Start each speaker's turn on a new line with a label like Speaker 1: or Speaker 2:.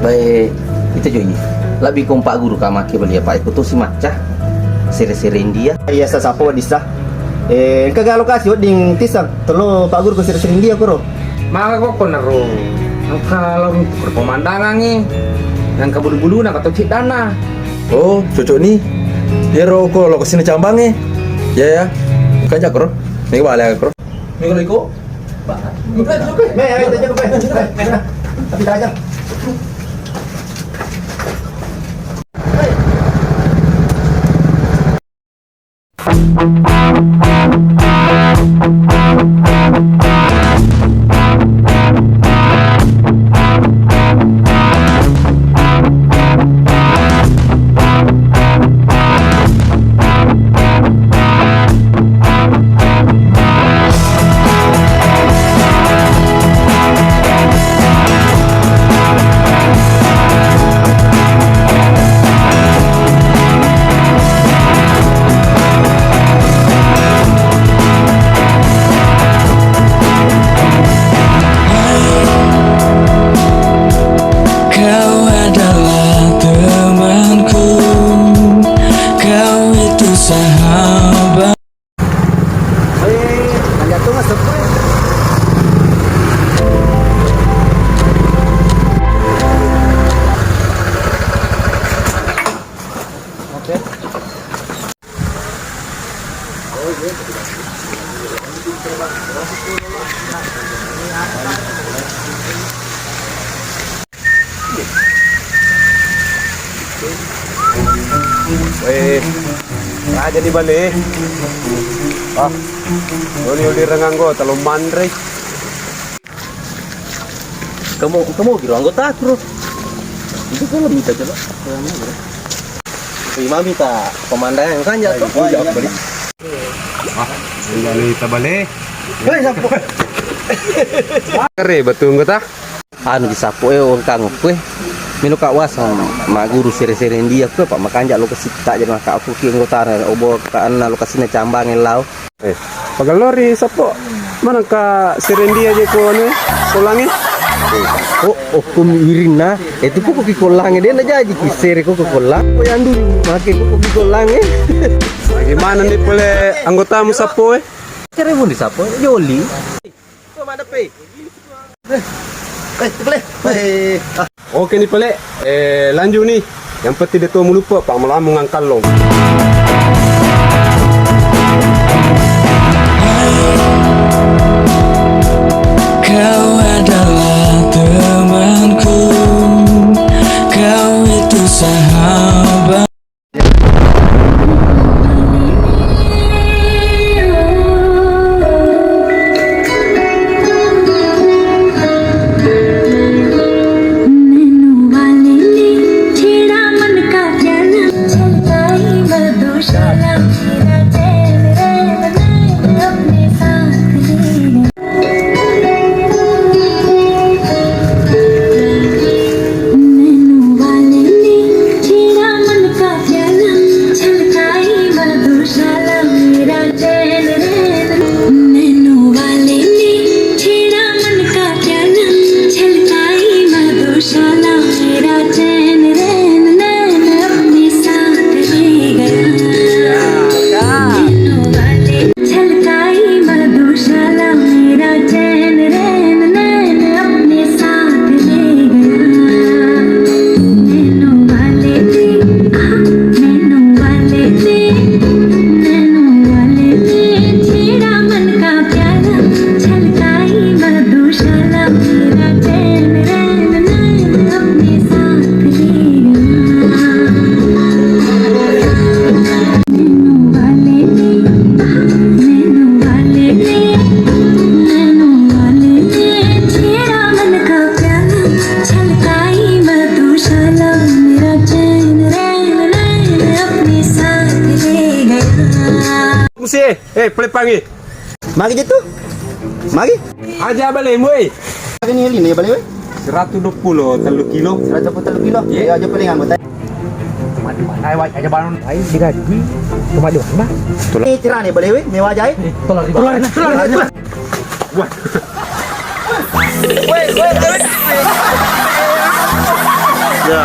Speaker 1: Baik, itu Joy. Lebih kompak guru kama ke beli apa? Ikut si macah. Sere-sere India.
Speaker 2: Iya sa sapo disa. Kaga lokasi ding tisang. Tolo Pak Guru ke sere India kuro.
Speaker 3: Maka kok naro. Kalau pemandangan nih, yang kabulu-bulu nak atau cik dana.
Speaker 4: Oh, cocok nih. Ya ro ko lo kesini cambang nih. Ya ya. Bukan jak kro. Nih balik kro. Nih kalau iko.
Speaker 2: Ayo kita jaga. Tapi dah aja.
Speaker 5: Jadi balik. Uli rengang go talong mandre.
Speaker 1: Kamu kira anggota aku. Itu kan lebih minta coba. Terima minta pemandangan kan ya tuh.
Speaker 5: Oh, jawab balik. Balik balik.
Speaker 1: Hei sapu.
Speaker 5: Kere betul anggota.
Speaker 1: Anu disapu wong kang kowe. Minu kak was ma guru sere-sere India ke pak makanja lo kesita jadi maka aku ki anggota obo ka anna lo kasine cambang lau.
Speaker 5: Pagalori sapo. Mana ka serendia je ko anu kolange.
Speaker 1: Oh kumirin na. Itu kok ki kolange dia na jadi ki sere kok kolang. Ko yandu make kok ki kolange.
Speaker 5: Gimana nih boleh anggotamu sapo
Speaker 1: Cere pun disapu Joli. Kok ada pe? Boleh.
Speaker 5: Oke nih pele, lanjut nih. Yang penting dia tuh melupa pak malam mengangkalong.
Speaker 6: Kau adalah temanku, kau itu sahabat.
Speaker 5: pusi. Pelepangi.
Speaker 2: Mari je tu. Mari.
Speaker 5: Aja balik, boy.
Speaker 2: Hari ni ni balik weh.
Speaker 5: 120 3 kilo.
Speaker 2: 140 kilo. Ya aja paling anggot.
Speaker 3: Ai wai aja banon ai digaji. Cuma di mana?
Speaker 2: Ni cerah ni balik weh. Mewah aja.
Speaker 3: Tolong di bawah.
Speaker 2: Ya,